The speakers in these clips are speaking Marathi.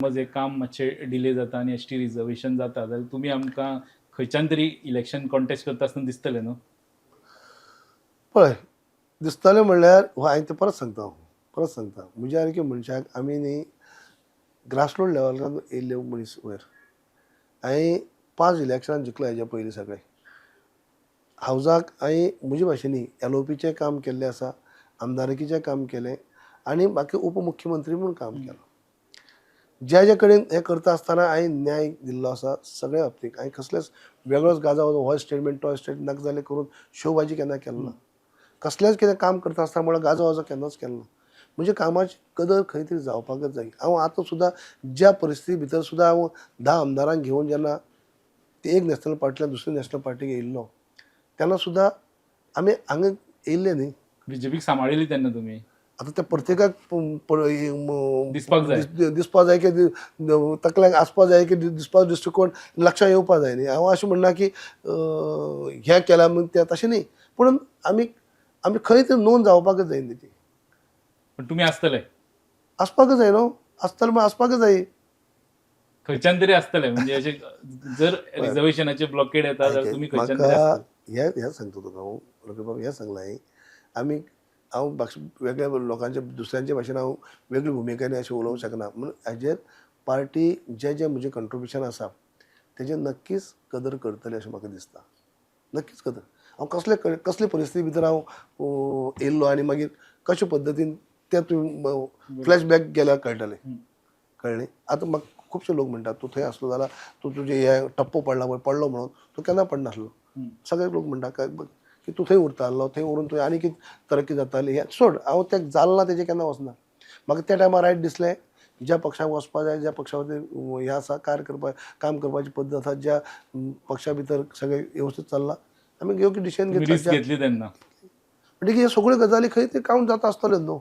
समज एक काम मातशें डिले जाता आनी एसटी रिजर्वेशन जाता जाल्यार तुमी आमकां खंयच्यान तरी इलेक्शन कॉन्टेस्ट करता आसतना दिसतलें न्हू. पळय दिसतलें म्हणल्यार हांवें तें परत सांगता म्हणजे सारके मनशाक आमी न्ही ग्रासरूट लेवलान येयल्ले मनीस वयर. हांवें 5 इलेक्शनां जिखला हेज्या पयलीं सगळे. हावजाक हांवें म्हजे भाशेनी LOPचें काम केल्लें आसा, आमदारकीचें काम केलें आनी बाकी उपमुख्यमंत्री म्हणून काम केलां. ज्या कडेन हें करता आसतना हांवें न्याय दिल्लो आसा सगळ्या बाबतींत. हांवें कसलेच वेगळोच गाजाव हो स्टेटमेंट तो स्टेटमेंट नाका जालें करून शोबाजी केन्ना केलो ना. कसलेंच कितें काम करता आसतना म्हळ्यार गाजो केन्नाच केलो ना. म्हणजे कामाची कदर खंय तरी जावपाकच जाय. हांव आतां सुद्दां ज्या परिस्थिती भितर सुद्दां हांव 10 आमदारांक घेवन जेन्ना ते एक नॅशनल पार्टींतल्यान दुसऱ्या नॅशनल पार्टीक येयल्लो तेन्ना सुद्दां आमी हांगा येयल्ले न्ही. बीजेपीक सांबाळिल्ली तेन्ना तुमी. आतां त्या प्रत्येकाक दिसपाक जाय की तकल्यांक आसपा जाय की दिसपाचो दृश्टिकोण लक्षांत येवपा जाय न्ही. हांव अशें म्हणना की हें केलां म्हूण तें तशें न्ही. पूण आमी खंय तरी नोंद जावपाकच जाय तेची. पण तुमी आसतले आसपाकच जाय न्हू. आसतलें म्हण आसपाकच जाय. खंयच्यान तरी आसतलें म्हणजे अशें जर रिजर्वेशनाचे ब्लॉकेड येता जाल्यार तुमी खंयच्यान तरी आसतले. हें सांगता तुका हांव रवी बाबा हें सांगलां आमी हांव वेगळ्या लोकांच्या दुसऱ्यांच्या भाशेन हांव वेगळी भुमिकेनी अशें उलोवंक शकना. म्हणून हाजेर पार्टी जें म्हजें कंट्रिब्युशन आसा तेजें नक्कीच कदर करतली अशें म्हाका दिसता. नक्कीच कदर. हांव कसले परिस्थिती भितर हांव येयल्लो आनी मागीर कशे पद्दतीन तें तुवें फ्लॅशबॅक गेल्यार कळटलें. कळ्ळें. आतां म्हाका खुबशे लोक म्हणटात तूं थंय आसलो जाल्यार तूं तुजें हें टप्पो पडलो म्हणून तूं केन्ना पडनासलो. सगळे लोक म्हणटा की तूं थंय उरतालो थंय उरून तुवें आनी कितें तरक्की जाताली हें सोड. हांव तें जालें ना तेजें केन्ना वचना. म्हाका त्या टायमार रायट दिसलें ज्या पक्षाक वचपा जाय ज्या पक्षा भितर हें आसा काम करपाची पद्दत आसा ज्या पक्षा भितर सगळें वेवस्थीत चल्लां आमी योग्य डिसिजन घेतली तेन्ना. म्हणजे ह्यो सगळ्यो गजाली खंय तरी कावंट जाता आसतल्यो न्हू.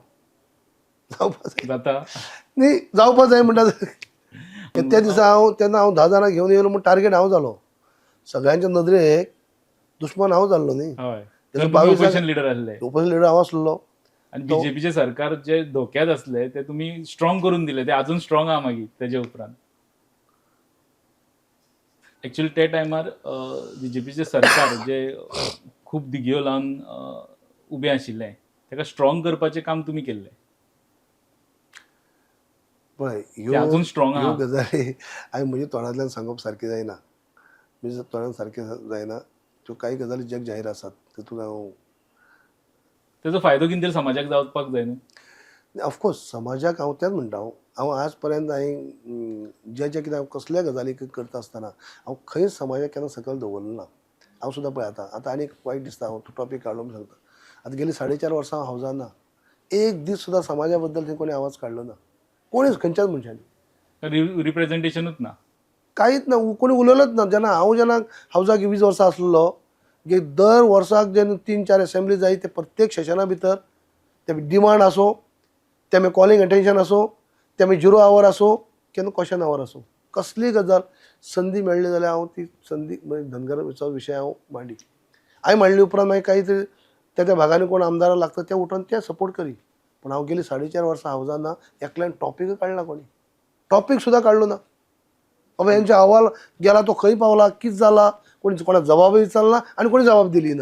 जाता न्ही जावपा जाय म्हणटा त्या दिसा तेन्ना हांव 10 जाणां घेवन येयलो म्हूण टार्गेट हांव जालो. सगळ्यांच्या नदरेक दुश्मन हांव जाल्लो न्ही. हय. तेजो ऑपोजिशन लीडर आसले. ऑपोजिशन लीडर हांव आसलो. आनी बीजेपीचे सरकार जे धोक्यात आसले ते तुमी स्ट्रॉंग करून दिले. ते अजून स्ट्रॉंग आहा मागीर तेजे उपरांत. एक्चुअली ते टायमार बीजेपीचे सरकार जे खूब दिगयो लावन उबें आशिल्लें तेका स्ट्रॉंग करपाचें काम तुमी केल्लें. पळय अजून स्ट्रॉंग ह्यो आहा. गजाली हांवें म्हज्या तोंडांतल्यान सांगप सारकें जायना. म्हज्या तोंडान सारकें जायना. त्यो कांय गजाली जग जाहीर आसात तितून हांव तेजो फायदो कितें तरी समाजाक जावपाक जाय न्हू. ऑफकोर्स समाजाक हांव तेंच म्हणटा. हांव आज पर्यंत हांवें जें कितें हांव कसल्या गजाली करता आसतना हांव खंयच समाजाक केन्ना सकयल दवरलो ना. हांव सुद्दां पळय आतां आनीक वायट दिसता हांव तो टॉपीक काडलो म्हूण सांगता. आतां गेली 4.5 वर्सां हांव हावजान ना. एक दीस सुद्दां समाजा बद्दल थंय कोणी आवाज काडलो ना. कोणीच खंयच्याच मनशांनी. रिप्रेझेंटेशनूच ना. कांयच ना. कोणी उलयलोच ना. जेन्ना हावजाक 20 वर्सां आसलेलो की दर वर्साक जेन्ना 3-4 असेंब्ली जाय ते प्रत्येक सेशना भितर ते डिमांड आसूं ते मागीर कॉलिंग अटेन्शन आसूं ते मागीर 0 आवर आसूं केन्ना क्वेश्चन आवर आसूं कसली गजाल संदी मेळ्ळी जाल्यार हांव ती संदी धनगराचो विशय हांव मांडी. हांवें मांडले उपरांत मागीर काही तरी त्या भागांनी कोण आमदार लागता ते उठून ते सपोर्ट करी. पूण हांव गेली 4.5 वर्सां हावजान ना. एकल्यान टॉपीक काडला कोणी. टॉपीक सुद्दां काडलो ना. बाबा यांचे अहवाल गेला तो खंय पावला कितें जाला कोणाक जबाबूय विचारला आनी कोणी जबाब दिली ना.